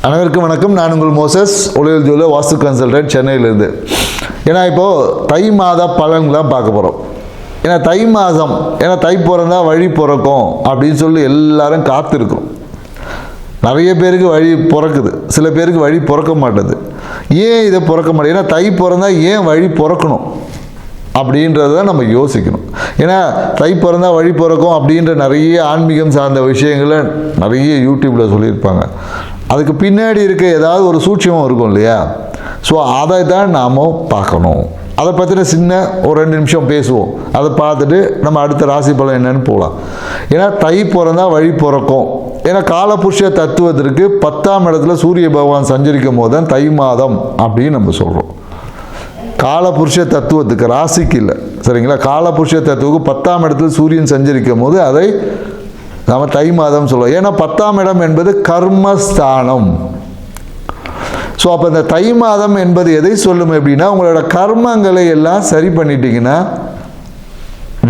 அனைவருக்கும் வணக்கம். நான் உங்கள் மோசஸ் ஒளியல் ஜோல வாஸ்து கன்சல்டன்ட் சென்னையிலிருந்து. ஏன்னா இப்போது தை மாத பலன்களாக பார்க்க போகிறோம். ஏன்னா தை மாதம், ஏன்னா தை பிறந்தா வழி பிறக்கும் அப்படின்னு சொல்லி எல்லாரும் காத்திருக்கிறோம். நிறைய பேருக்கு வழி பிறக்குது, சில பேருக்கு வழி பிறக்க மாட்டேது. ஏன் இதை பிறக்க மாட்டேது? ஏன்னா தை பிறந்தா ஏன் வழி பிறக்கணும் அப்படின்றத நம்ம யோசிக்கணும். ஏன்னா தை பிறந்தா வழி பிறக்கும் அப்படின்ற நிறைய ஆன்மீகம் சார்ந்த விஷயங்களை நிறைய யூடியூப்பில் சொல்லியிருப்பாங்க. அதுக்கு பின்னாடி இருக்க ஏதாவது ஒரு சூட்சமம் இருக்கும் இல்லையா? ஸோ அதை தான் நாம் பார்க்கணும். அதை பற்றின சின்ன ஒரு 2 நிமிஷம் பேசுவோம். அதை பார்த்துட்டு நம்ம அடுத்த ராசி பலன் என்னன்னு போகலாம். ஏன்னா தை பிறந்தா வழி பிறக்கும். ஏன்னா காலபுருஷ தத்துவத்திற்கு 10ஆம் இடத்துல சூரிய பகவான் சஞ்சரிக்கும் போது தான் தை மாதம் அப்படின்னு நம்ம சொல்கிறோம். காலபுருஷ தத்துவத்துக்கு, ராசிக்கு இல்லை, சரிங்களா? காலபுருஷ தத்துவத்துக்கு 10ஆம் இடத்துல சூரியன் சஞ்சரிக்கும் போது அதை நம்ம தை மாதம் சொல்லுவோம். ஏன்னா 10ஆம் இடம் என்பது கர்மஸ்தானம். ஸோ அப்போ இந்த தை மாதம் என்பது எதை சொல்லும் அப்படின்னா, உங்களோட கர்மங்களை எல்லாம் சரி பண்ணிட்டீங்கன்னா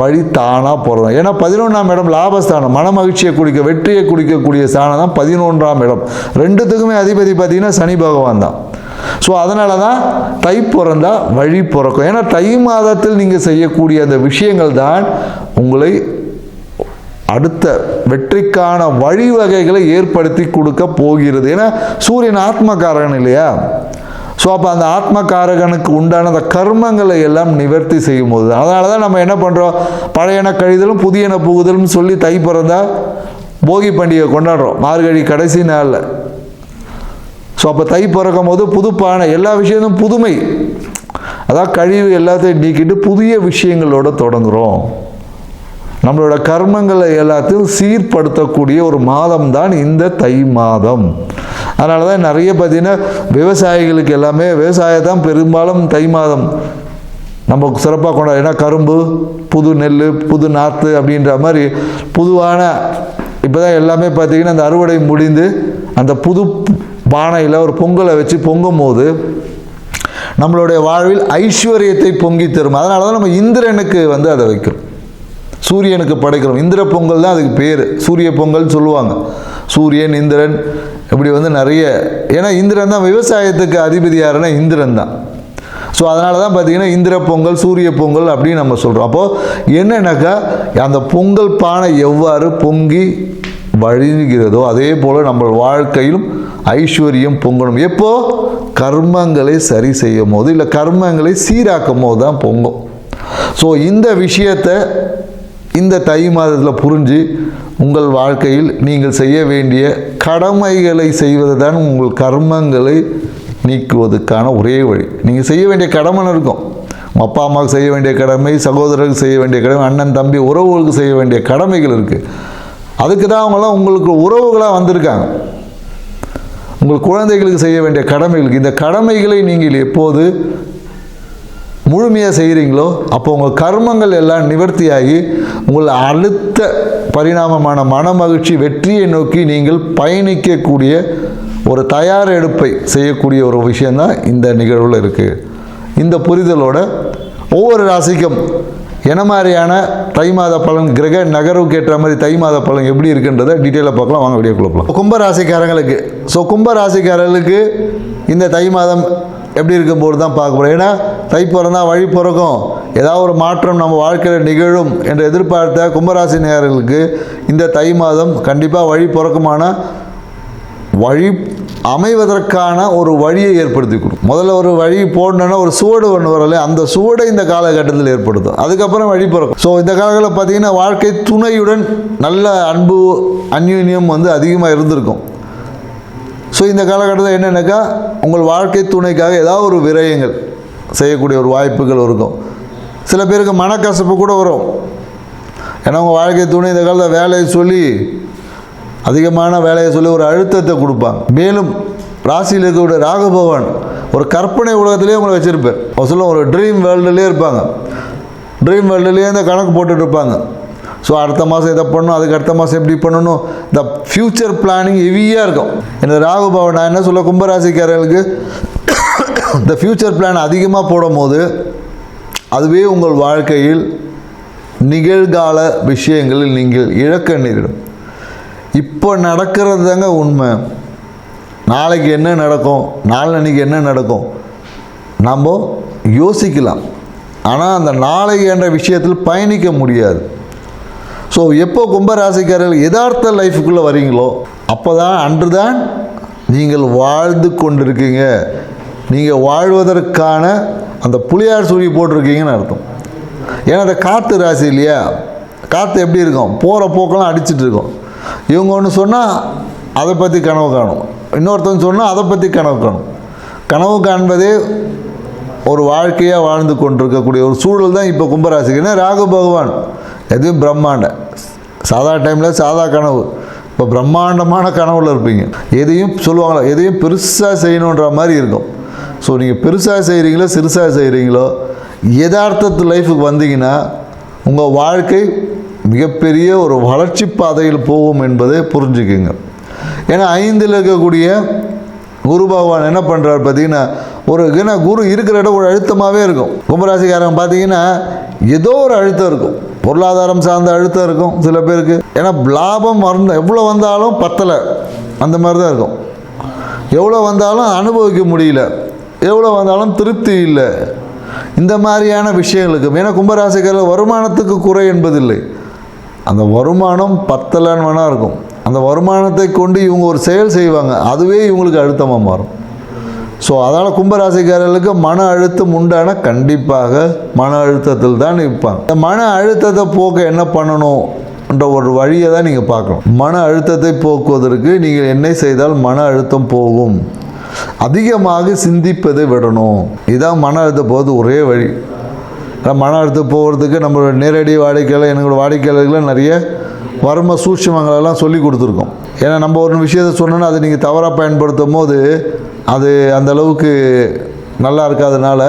வழி தானாக போகிறோம். ஏன்னா 11ஆம் இடம் லாபஸ்தானம், மன மகிழ்ச்சியை குடிக்க, வெற்றியை குடிக்கக்கூடிய ஸ்தானம் தான் 11ஆம் இடம். ரெண்டுத்துக்குமே அதிபதி பார்த்தீங்கன்னா சனி பகவான் தான். ஸோ அதனால தான் தை பிறந்தா வழி பிறக்கும். ஏன்னா தை மாதத்தில் நீங்கள் செய்யக்கூடிய அந்த விஷயங்கள் தான் உங்களை அடுத்த வெற்றிக்கான வழிவகைகளை ஏற்படுத்தி கொடுக்க போகிறது. ஏன்னா சூரியன் ஆத்மகாரகன் இல்லையா? ஸோ அப்போ அந்த ஆத்மகாரகனுக்கு உண்டான அந்த கர்மங்களை எல்லாம் நிவர்த்தி செய்யும் போது, அதனால தான் நம்ம என்ன பண்ணுறோம், பழையன கழிதலும் புதியன புகுதலும் சொல்லி தை பிறந்தா போகி பண்டிகை கொண்டாடுறோம், மார்கழி கடைசி நாளில். ஸோ அப்போ தை பிறக்கும் போது புதுப்பான எல்லா விஷயமும் புதுமை, அதாவது கழிவு எல்லாத்தையும் நீக்கிட்டு புதிய விஷயங்களோட தொடங்குகிறோம். நம்மளோட கர்மங்களை எல்லாத்தையும் சீர்படுத்தக்கூடிய ஒரு மாதம் தான் இந்த தை மாதம். அதனால தான் நிறைய பார்த்தீங்கன்னா விவசாயிகளுக்கு எல்லாமே விவசாயத்தான் பெரும்பாலும் தை மாதம் நம்ம சிறப்பாக கொண்டாடும். ஏன்னா கரும்பு, புது நெல், புது நாற்று அப்படின்ற மாதிரி புதுவான இப்போ தான் எல்லாமே பார்த்திங்கன்னா அந்த அறுவடை முடிந்து அந்த புது பானையில் ஒரு பொங்கலை வச்சு பொங்கும் போது நம்மளுடைய வாழ்வில் ஐஸ்வர்யத்தை பொங்கி தரும். அதனால தான் நம்ம இந்திரனுக்கு அதை வைக்கிறோம், சூரியனுக்கு படைக்கிறோம். இந்திர பொங்கல் தான் அதுக்கு பேர், சூரிய பொங்கல் சொல்லுவாங்க. சூரியன், இந்திரன் இப்படி நிறைய, ஏன்னா இந்திரன் தான் விவசாயத்துக்கு அதிபதி. யாருன்னா இந்திரன் தான். ஸோ அதனால தான் பார்த்தீங்கன்னா இந்திர பொங்கல், சூரிய பொங்கல் அப்படின்னு நம்ம சொல்கிறோம். அப்போது என்னன்னாக்கா அந்த பொங்கல் பானை எவ்வாறு பொங்கி வழிகிறதோ அதே போல் நம்ம வாழ்க்கையிலும் ஐஸ்வர்யம் பொங்கணும். எப்போ? கர்மங்களை சரி செய்யும் போது, இல்லை கர்மங்களை சீராக்கும் போது தான் பொங்கும். ஸோ இந்த விஷயத்தை இந்த தை மாதத்தில் புரிஞ்சு உங்கள் வாழ்க்கையில் நீங்கள் செய்ய வேண்டிய கடமைகளை செய்வது தான் உங்கள் கர்மங்களை நீக்குவதற்கான ஒரே வழி. நீங்கள் செய்ய வேண்டிய கடமை இருக்கும். உங்கள் அப்பா அம்மாவுக்கு செய்ய வேண்டிய கடமை, சகோதரருக்கு செய்ய வேண்டிய கடமை, அண்ணன் தம்பி உறவுகளுக்கு செய்ய வேண்டிய கடமைகள் இருக்குது. அதுக்கு தான் அவங்களாம் உங்களுக்கு உறவுகளாக வந்திருக்காங்க. உங்கள் குழந்தைகளுக்கு செய்ய வேண்டிய கடமைகளுக்கு, இந்த கடமைகளை நீங்கள் எப்போது முழுமையாக செய்கிறீங்களோ அப்போ உங்கள் கர்மங்கள் எல்லாம் நிவர்த்தியாகி உங்கள் அடுத்த பரிணாமமான மன மகிழ்ச்சி, வெற்றியை நோக்கி நீங்கள் பயணிக்கக்கூடிய ஒரு தயார் எடுப்பை செய்யக்கூடிய ஒரு விஷயந்தான் இந்த நிகழ்வில் இருக்குது. இந்த புரிதலோட ஒவ்வொரு ராசிக்கும் என்ன மாதிரியான தை மாத பலன், கிரக நகர்வுக்கு ஏற்ற மாதிரி தை மாத பலன் எப்படி இருக்குன்றதை டீட்டெயிலாக பார்க்கலாம். வாங்க வீடியோக்குள்ள போகலாம். கும்பராசிக்காரங்களுக்கு, கும்பராசிக்காரர்களுக்கு இந்த தை மாதம் எப்படி இருக்கும்போது தான் பார்க்க போகிறோம். ஏன்னா தை பிறந்தா வழி பிறக்கும், ஏதாவது ஒரு மாற்றம் நம்ம வாழ்க்கையில் நிகழும் என்று எதிர்பார்த்த கும்பராசினியர்களுக்கு இந்த தை மாதம் கண்டிப்பாக வழி பிறக்குமான வழி அமைவதற்கான ஒரு வழியை ஏற்படுத்தி கொடுக்கும். முதல்ல ஒரு வழி போடணுன்னா ஒரு சுவடு ஒன்று வரல, அந்த சுவடை இந்த காலகட்டத்தில் ஏற்படுத்தும், அதுக்கப்புறம் வழி பிறக்கும். ஸோ இந்த காலங்களில் பார்த்தீங்கன்னா வாழ்க்கை துணையுடன் நல்ல அன்பு, அந்யோன்யம் அதிகமாக இருந்திருக்கும். ஸோ இந்த காலகட்டத்தில் என்னென்னாக்கா உங்கள் வாழ்க்கை துணைக்காக ஏதாவது ஒரு விரயங்கள் செய்யக்கூடிய ஒரு வாய்ப்புகள் இருக்கும். சில பேருக்கு மனக்கசப்பு கூட வரும். ஏன்னா உங்கள் வாழ்க்கை துணை இந்த காலத்தில் வேலையை சொல்லி, அதிகமான வேலையை சொல்லி ஒரு அழுத்தத்தை கொடுப்பாங்க. மேலும் ராசியில் இருக்கக்கூடிய ராகு பகவான் ஒரு கற்பனை உலகத்திலே உங்களை வச்சுருப்பார். அவர் சொல்ல ஒரு ட்ரீம் வேர்ல்டுலேயே இருப்பாங்க. ட்ரீம் வேர்ல்டுலேயே இந்த கணக்கு போட்டுட்டு இருப்பாங்க. ஸோ அடுத்த மாதம் இதை பண்ணணும், அதுக்கு அடுத்த மாதம் எப்படி பண்ணணும், இந்த ஃப்யூச்சர் பிளானிங் ஹெவியாக இருக்கும். இந்த ராகு பகவான் நான் என்ன சொல்ல, கும்பராசிக்காரர்களுக்கு இந்த ஃப்யூச்சர் பிளான் அதிகமாக போடும் போது அதுவே உங்கள் வாழ்க்கையில் நிகழ்கால விஷயங்களில் நீங்கள் இழக்க நேரிடும். இப்போ நடக்கிறது தாங்க உண்மை. நாளைக்கு என்ன நடக்கும், நாளன்னைக்கு என்ன நடக்கும் நம்ம யோசிக்கலாம். ஆனால் அந்த நாளை என்ற விஷயத்தில் பயணிக்க முடியாது. ஸோ எப்போ கும்பராசிக்காரர்கள் யதார்த்த லைஃபுக்குள்ளே வரீங்களோ அப்போ தான் அன்று தான் நீங்கள் வாழ்ந்து கொண்டிருக்கீங்க. நீங்கள் வாழ்வதற்கான அந்த புளியார் சுழி போட்டிருக்கீங்கன்னு அர்த்தம். ஏன்னா அந்த காற்று ராசி இல்லையா, காற்று எப்படி இருக்கும், போகிற போக்கெல்லாம் அடிச்சுட்டு இருக்கும். இவங்க ஒன்று சொன்னால் அதை பற்றி கனவு காணும், இன்னொருத்தவங்க சொன்னால் அதை பற்றி கனவு காணும். கனவு காண்பதே ஒரு வாழ்க்கையாக வாழ்ந்து கொண்டிருக்கக்கூடிய ஒரு சூழல் தான் இப்போ கும்பராசிக்கு. ஏன்னா ராகு பகவான் எதுவும் பிரம்மாண்ட, சாதா டைமில் சாதா கனவு, இப்போ பிரம்மாண்டமான கனவுல இருப்பீங்க. எதையும் சொல்லுவாங்களா, எதையும் பெருசாக செய்யணுன்ற மாதிரி இருக்கும். ஸோ நீங்கள் பெருசாக செய்கிறீங்களோ சிறுசாக செய்கிறீங்களோ யதார்த்தத்து லைஃபுக்கு வந்தீங்கன்னா உங்கள் வாழ்க்கை மிகப்பெரிய ஒரு வளர்ச்சி பாதையில் போகும் என்பதை புரிஞ்சுக்குங்க. ஏன்னா 5ல் இருக்கக்கூடிய குரு பகவான் என்ன பண்ணுறாரு பார்த்தீங்கன்னா, ஏன்னா குரு இருக்கிற இடம் ஒரு அழுத்தமாகவே இருக்கும். கும்பராசிக்காரங்க பார்த்தீங்கன்னா ஏதோ ஒரு அழுத்தம் இருக்கும், பொருளாதாரம் சார்ந்த அழுத்தம் இருக்கும் சில பேருக்கு. ஏன்னா லாபம் எவ்வளோ வந்தாலும் பத்தலை, அந்த மாதிரி தான் இருக்கும். எவ்வளோ வந்தாலும் அனுபவிக்க முடியல, எவ்வளோ வந்தாலும் திருப்தி இல்லை, இந்த மாதிரியான விஷயங்களுக்கு. ஏன்னா கும்பராசிக்காரர்கள் வருமானத்துக்கு குறை என்பதில்லை, அந்த வருமானம் பத்தலைன்னு வேணா இருக்கும். அந்த வருமானத்தை கொண்டு இவங்க ஒரு செயல் செய்வாங்க, அதுவே இவங்களுக்கு அழுத்தமாக மாறும். ஸோ அதனால் கும்பராசிக்காரர்களுக்கு மன அழுத்தம் உண்டான கண்டிப்பாக மன அழுத்தத்தில் தான் இருப்பாங்க. இந்த மன அழுத்தத்தை போக்க என்ன பண்ணணும்ன்ற ஒரு வழியை தான் நீங்கள் பார்க்கணும். மன அழுத்தத்தை போக்குவதற்கு நீங்கள் என்ன செய்தால் மன அழுத்தம் போகும், அதிகமாக சிந்திப்பதை விடணும். இதுதான் மன அழுத்தம் போகிறது ஒரே வழி. மன அழுத்தம் போகிறதுக்கு நம்மளோட நேரடி வாடிக்கையாளர், எங்களோட வாடிக்கையாளர்கள் நிறைய வர்ம சூட்சுமங்களெல்லாம் சொல்லி கொடுத்துருக்கோம். ஏன்னா நம்ம ஒரு விஷயத்தை சொன்னோன்னா அதை நீங்கள் தவறாக பயன்படுத்தும் போது அது அந்தளவுக்கு நல்லா இருக்காதனால,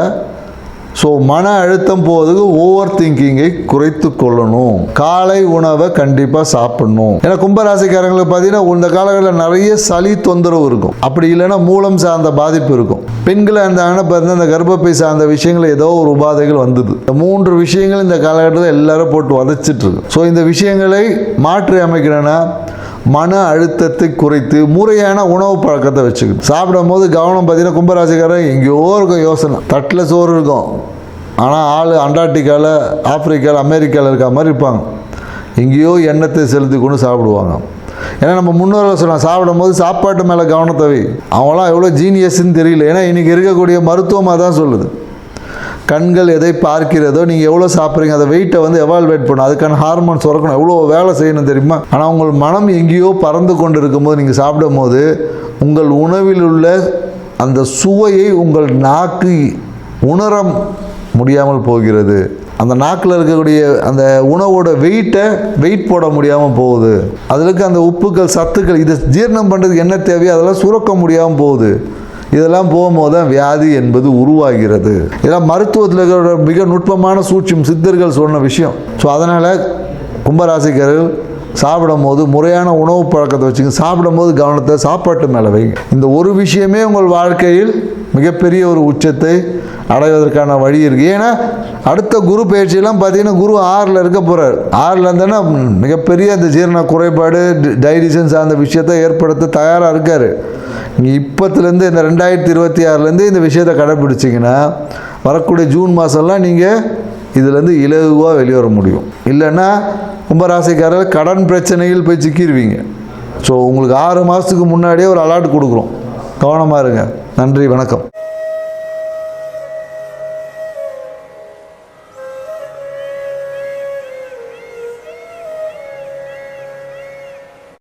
ஸோ மன அழுத்தம் போகிறதுக்கு ஓவர் திங்கிங்கை குறைத்து கொள்ளணும். காலை உணவை கண்டிப்பாக சாப்பிடணும். ஏன்னா கும்பராசிக்காரங்களுக்கு பார்த்தீங்கன்னா இந்த காலங்களில் நிறைய சளி தொந்தரவு இருக்கும், அப்படி இல்லைன்னா மூலம் சார்ந்த பாதிப்பு இருக்கும். பெண்களாக இருந்தாங்கன்னா பார்த்தீங்கன்னா இந்த கர்ப்பப்பை சார்ந்த விஷயங்கள் ஏதோ ஒரு உபாதைகள் வந்தது. இந்த 3 விஷயங்கள் இந்த காலகட்டத்தில் எல்லாரும் போட்டு வதச்சிட்டு இருக்கு. ஸோ இந்த விஷயங்களை மாற்றி அமைக்கிறேன்னா மன அழுத்தத்தை குறைத்து முறையான உணவு பழக்கத்தை வச்சுக்கணும். சாப்பிடும் போது கவனம் பார்த்தீங்கன்னா கும்பராசிக்காரன் எங்கேயோ இருக்கும் யோசனை, தட்டில் சோறு இருக்கும், ஆனால் ஆள் அண்டார்டிகாவில், ஆப்பிரிக்காவில், அமெரிக்காவில் இருக்க மாதிரி இருப்பாங்க. எங்கேயோ எண்ணத்தை செலுத்தி கொண்டு சாப்பிடுவாங்க. ஏன்னா நம்ம முன்னோர்கள் சொன்னால் சாப்பிடும் போது சாப்பாட்டு மேலே கவனத்தை வை. அவங்களாம் எவ்வளோ ஜீனியஸ்ன்னு தெரியல. ஏன்னா இன்றைக்கி இருக்கக்கூடிய மருத்துவமாக தான் சொல்லுது, கண்கள் எதை பார்க்கிறதோ நீங்கள் எவ்வளோ சாப்பிட்றீங்க அதை வெயிட்டை எவால்வேட் பண்ணணும், அதுக்கான ஹார்மோன் சுரக்கணும், எவ்வளோ வேலை செய்யணும் தெரியுமா. ஆனால் உங்கள் மனம் எங்கேயோ பறந்து கொண்டு இருக்கும்போது நீங்கள் சாப்பிடும் போது உங்கள் உணவில் உள்ள அந்த சுவையை உங்கள் நாக்கு உணர முடியாமல் போகிறது. அந்த நாக்கில் இருக்கக்கூடிய அந்த உணவோட வெயிட் போட முடியாமல் போகுது. அதில் இருக்க அந்த உப்புக்கள், சத்துக்கள், இதை ஜீரணம் பண்ணுறதுக்கு என்ன தேவையோ அதெல்லாம் சுரக்க முடியாமல் போகுது. இதெல்லாம் போகும்போது தான் வியாதி என்பது உருவாகிறது. இதெல்லாம் மருத்துவத்தில் இருக்கிற மிக நுட்பமான சூட்சம், சித்தர்கள் சொன்ன விஷயம். ஸோ அதனால் கும்பராசிக்காரர்கள் சாப்பிடும் போது முறையான உணவு பழக்கத்தை வச்சுங்க. சாப்பிடும் போது கவனத்தை சாப்பாட்டு மேலே வைங்க. இந்த ஒரு விஷயமே உங்கள் வாழ்க்கையில் மிகப்பெரிய ஒரு உச்சத்தை அடைவதற்கான வழி இருக்குது. ஏன்னா அடுத்த குரு பயிற்சியெல்லாம் பார்த்தீங்கன்னா குரு 6ல் இருக்க போகிறார். 6ல் இருந்தேன்னா மிகப்பெரிய அந்த ஜீரண குறைபாடு, டைஜஷன் சார்ந்த விஷயத்தை ஏற்படுத்த தயாராக இருக்கார். நீங்கள் இப்போத்துலேருந்து இந்த 2026லேருந்து இந்த விஷயத்தை கடைப்பிடிச்சிங்கன்னா வரக்கூடிய ஜூன் மாதம்லாம் நீங்கள் இதுலேருந்து இலகுவாக வெளியே வர முடியும். இல்லைன்னா கும்பராசிக்காரர்கள் கடன் பிரச்சனையில் போய் சிக்கிடுவீங்க. ஸோ உங்களுக்கு 6 மாதத்துக்கு முன்னாடியே ஒரு அலர்ட் கொடுக்குறோம், கவனமாக இருங்க. நன்றி, வணக்கம்.